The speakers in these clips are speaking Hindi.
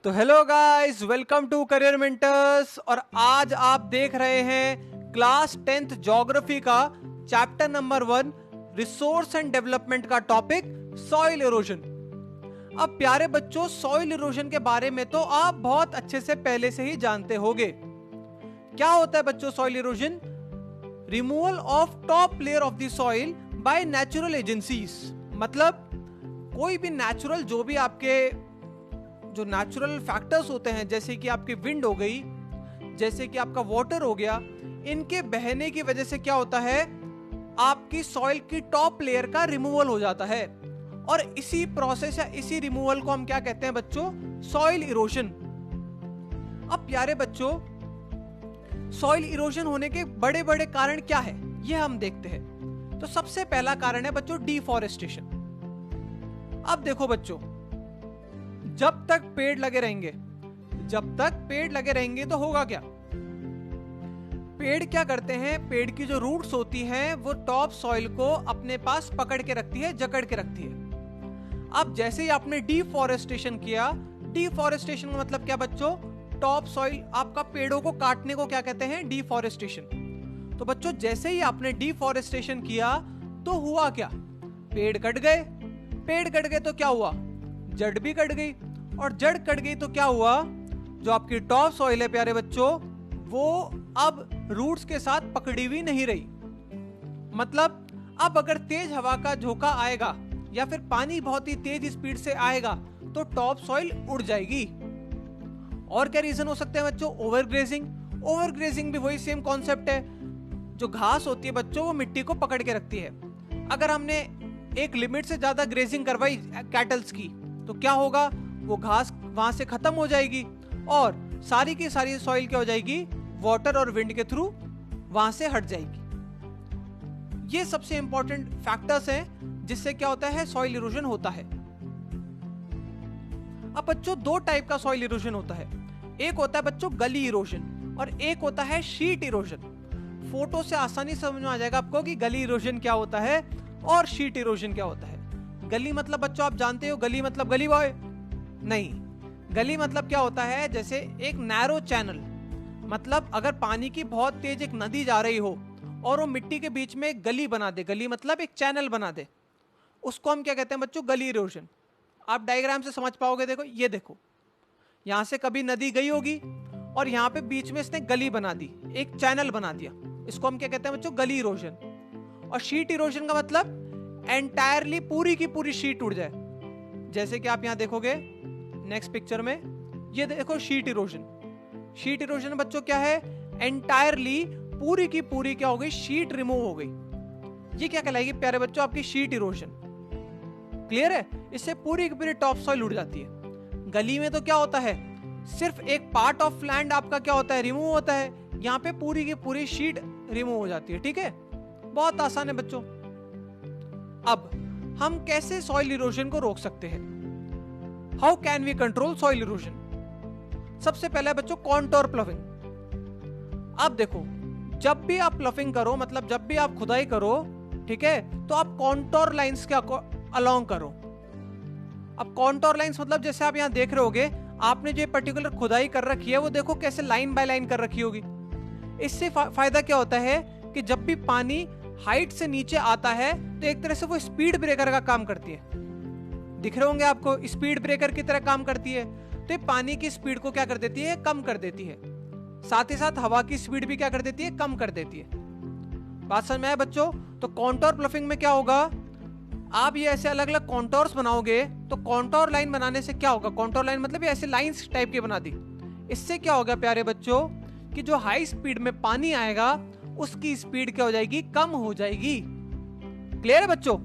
तो hello guys, welcome to career mentors. और आज आप देख रहे हैं क्लास 10th ज्योग्राफी का chapter number 1 resource and development का टॉपिक सॉइल इरोजन। अब प्यारे बच्चों, सॉइल इरोजन के बारे में तो आप बहुत अच्छे से पहले से ही जानते होंगे। क्या होता है बच्चों soil erosion? Removal of top layer of the soil by natural agencies. मतलब कोई भी नेचुरल, जो भी आपके जो नेचुरल फैक्टर्स होते हैं, जैसे कि आपकी विंड हो गई, जैसे कि आपका वाटर हो गया, इनके बहने की वजह से क्या होता है, आपकी सॉइल की टॉप लेयर का रिमूवल हो जाता है। और इसी प्रोसेस या इसी रिमूवल को हम क्या कहते हैं बच्चों? Soil erosion. अब प्यारे बच्चों, सॉइल इरोजन होने के बड़े बड़े कारण क्या है, ये हम देखते हैं। तो सबसे पहला कारण है बच्चों डिफॉरेस्टेशन। अब देखो बच्चों, जब तक पेड़ लगे रहेंगे तो होगा क्या? पेड़ क्या करते हैं, पेड़ की जो रूट्स होती हैं वो टॉप सॉइल को अपने पास पकड़ के रखती है, जकड़ के रखती है। अब जैसे ही आपने डिफॉरेस्टेशन किया, डिफॉरेस्टेशन का मतलब क्या बच्चों? टॉप सॉइल, आपका पेड़ों को काटने को क्या कहते हैं? डिफॉरेस्टेशन। तो बच्चों जैसे ही आपने डिफॉरेस्टेशन किया तो हुआ क्या? पेड़ कट गए तो क्या हुआ? जड़ भी कट गई। और जड़ कट गई तो क्या हुआ? जो आपकी टॉप सॉइल है प्यारे बच्चों, वो अब रूट्स के साथ पकड़ी हुई नहीं रही। मतलब अब अगर तेज हवा का झोंका आएगा या फिर पानी बहुत ही तेज स्पीड से आएगा तो टॉप सॉइल उड़ जाएगी। और क्या रीजन हो सकते हैं बच्चों? ओवरग्रेजिंग भी वही सेम कॉन्सेप्ट है। जो घास होती है बच्चों, वो मिट्टी को पकड़ के रखती है। अगर हमने एक लिमिट से ज्यादा ग्रेजिंग करवाई कैटल्स की तो क्या होगा? वो घास वहां से खत्म हो जाएगी और सारी की सारी सॉइल क्या हो जाएगी? वाटर और विंड के थ्रू वहां से हट जाएगी। ये सबसे इंपॉर्टेंट फैक्टर्स हैं जिससे क्या होता है? सॉइल इरोजन होता है। अब बच्चों दो टाइप का सॉइल इरोजन होता है। एक होता है बच्चों गली इरोजन और एक होता है शीट इरोजन। फोटो से आसानी समझ में आ जाएगा आपको कि गली इरोजन क्या होता है और शीट इरोजन क्या होता है। गली मतलब बच्चों आप जानते हो, गली मतलब गली बॉय नहीं। गली मतलब क्या होता है? जैसे एक नैरो चैनल, मतलब अगर पानी की बहुत तेज एक नदी जा रही हो और वो मिट्टी के बीच में एक गली बना दे, गली मतलब एक चैनल बना दे, उसको हम क्या कहते हैं बच्चों? गली इरोजन। आप डायग्राम से समझ पाओगे। देखो, ये देखो, यहां से कभी नदी गई होगी और यहाँ पे बीच में इसने गली बना दी, एक चैनल बना दिया, इसको हम क्या कहते हैं बच्चों? गली इरोजन। और शीट इरोजन का मतलब एंटायरली पूरी की पूरी शीट उड़ जाए। जैसे कि आप यहां देखोगे नेक्स्ट पिक्चर में, ये देखो शीट इरोजन बच्चों क्या है? एंटायरली पूरी की पूरी क्या हो गई? शीट रिमूव हो गई। ये क्या कहलाएगी प्यारे बच्चों? आपकी शीट इरोजन। क्लियर है? इससे पूरी की पूरी टॉप सॉइल उड़ जाती है। गली में तो क्या होता है? सिर्फ एक पार्ट ऑफ लैंड आपका क्या होता है? रिमूव होता है। यहाँ पे पूरी की पूरी शीट रिमूव हो जाती है। ठीक है, बहुत आसान है बच्चों। अब हम कैसे सॉइल इरोजन को रोक सकते हैं? How can we control soil erosion? सबसे पहला है बच्चों कॉन्टोर प्लविंग। अब देखो, जब भी आप प्लफिंग करो, मतलब जब भी आप खुदाई करो, ठीक है, तो आप कॉन्टोर लाइंस के अलोंग करो। अब कॉन्टोर लाइंस मतलब जैसे आप यहां देख रहे होगे, आपने जो पर्टिकुलर खुदाई कर रखी है वो देखो कैसे लाइन बाय लाइन कर रखी होगी। इससे फायदा क्या होता है कि जब भी पानी हाइट से नीचे आता है तो एक तरह से वो स्पीड ब्रेकर का काम करती है। दिख रहे होंगे आपको, स्पीड ब्रेकर की तरह काम करती है। तो ये पानी की स्पीड को क्या कर देती है? कम कर देती है। साथ ही साथ हवा की स्पीड भी क्या कर देती है? कम कर देती है। बात समझ में आया बच्चों? तो कॉन्टोर प्लफिंग में क्या होगा? आप ये ऐसे अलग अलग कॉन्टोर्स बनाओगे तो कॉन्टोर लाइन बनाने से क्या होगा? कॉन्टोर लाइन मतलब ये ऐसे लाइंस टाइप की बना दी। इससे क्या होगा प्यारे बच्चों कि जो हाई स्पीड में पानी आएगा उसकी स्पीड क्या हो जाएगी? कम हो जाएगी। क्लियर है बच्चों?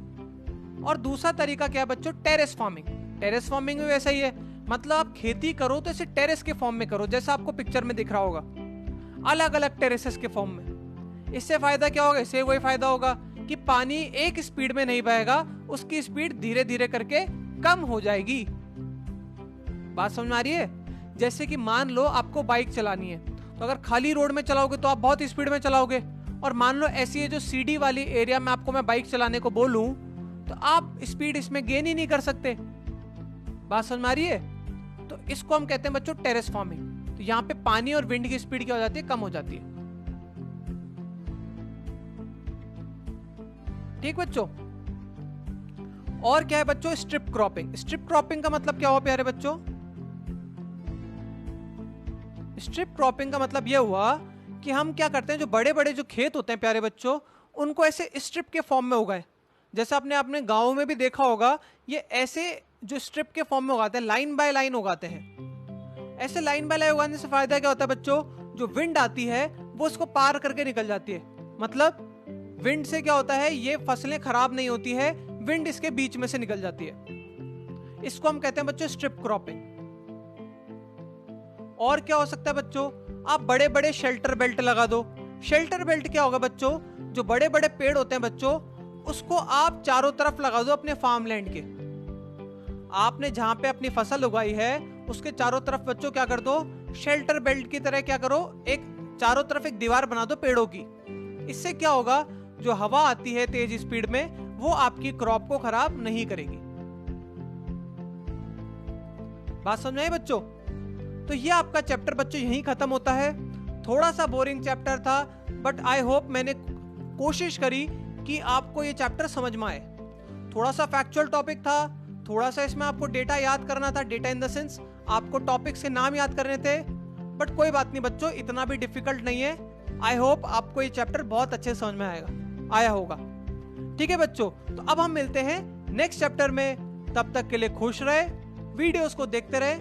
और दूसरा तरीका क्या है बच्चों? Terrace farming. टेरेस फार्मिंग में वैसा ही है, मतलब आप खेती करो तो इसे टेरेस के फॉर्म में करो, जैसा आपको पिक्चर में दिख रहा होगा, अलग अलग टेरेसेस के फॉर्म में। इससे फायदा क्या होगा? इससे वही फायदा होगा कि पानी एक स्पीड में नहीं बहेगा, उसकी स्पीड धीरे धीरे करके कम हो जाएगी। बात समझ में आ रही है? जैसे कि मान लो आपको बाइक चलानी है, तो अगर खाली रोड में चलाओगे तो आप बहुत स्पीड में चलाओगे, और मान लो ऐसी है जो सीडी वाली एरिया में आपको मैं बाइक चलाने को बोलूं तो आप स्पीड इसमें गेन ही नहीं कर सकते। बात समझ में आ रही है? तो इसको हम कहते हैं बच्चों टेरेस फॉर्मिंग। तो यहाँ पे पानी और विंड की स्पीड क्या हो जाती है, कम हो जाती है। ठीक बच्चों, और क्या है बच्चों, स्ट्रिप क्रॉपिंग। स्ट्रिप क्रॉपिंग का मतलब क्या हुआ प्यारे बच्चों? स्ट्रिप क्रॉपिंग का मतलब यह हुआ कि हम क्या करते हैं, जो बड़े बड़े जो खेत होते हैं प्यारे बच्चों, उनको ऐसे स्ट्रिप के फॉर्म में उगाए। जैसे आपने अपने गांव में भी देखा होगा, ये ऐसे जो स्ट्रिप के फॉर्म में उगाते हैं, लाइन बाय लाइन उगाते हैं। ऐसे लाइन बाय लाइन उगाने से फायदा क्या होता है बच्चों, जो विंड आती है वो उसको पार करके निकल जाती है। मतलब विंड से क्या होता है, ये फसलें खराब नहीं होती है, विंड इसके बीच में से निकल जाती है। इसको हम कहते हैं बच्चों स्ट्रिप क्रॉपिंग। और क्या हो सकता है बच्चों, आप बड़े बड़े शेल्टर बेल्ट लगा दो। शेल्टर बेल्ट क्या होगा बच्चों, जो बड़े बड़े पेड़ होते हैं बच्चों, उसको आप चारों तरफ लगा दो अपने फार्म लैंड के। आपने जहां पे अपनी फसल उगाई है उसके चारों तरफ बच्चों क्या कर दो, शेल्टर बेल्ट की तरह क्या करो, एक चारों तरफ एक दीवार बना दो पेड़ों की। इससे क्या होगा, जो हवा आती है तेज स्पीड में, वो आपकी क्रॉप को खराब नहीं करेगी। बात समझ में आई बच्चों? तो ये आपका चैप्टर बच्चों यहीं खत्म होता है। थोड़ा सा बोरिंग चैप्टर था, बट आई होप मैंने कोशिश करी कि आपको ये चैप्टर समझ में आए। थोड़ा सा फैक्चुअल टॉपिक था, थोड़ा सा इसमें आपको डेटा याद करना था, डेटा इन द सेंस आपको टॉपिक्स के नाम याद करने थे, बट कोई बात नहीं बच्चों, इतना भी डिफिकल्ट नहीं है। आई होप आपको ये चैप्टर बहुत अच्छे समझ में आया होगा। ठीक है बच्चों, तो अब हम मिलते हैं नेक्स्ट चैप्टर में। तब तक के लिए खुश रहे, वीडियोस को देखते रहे।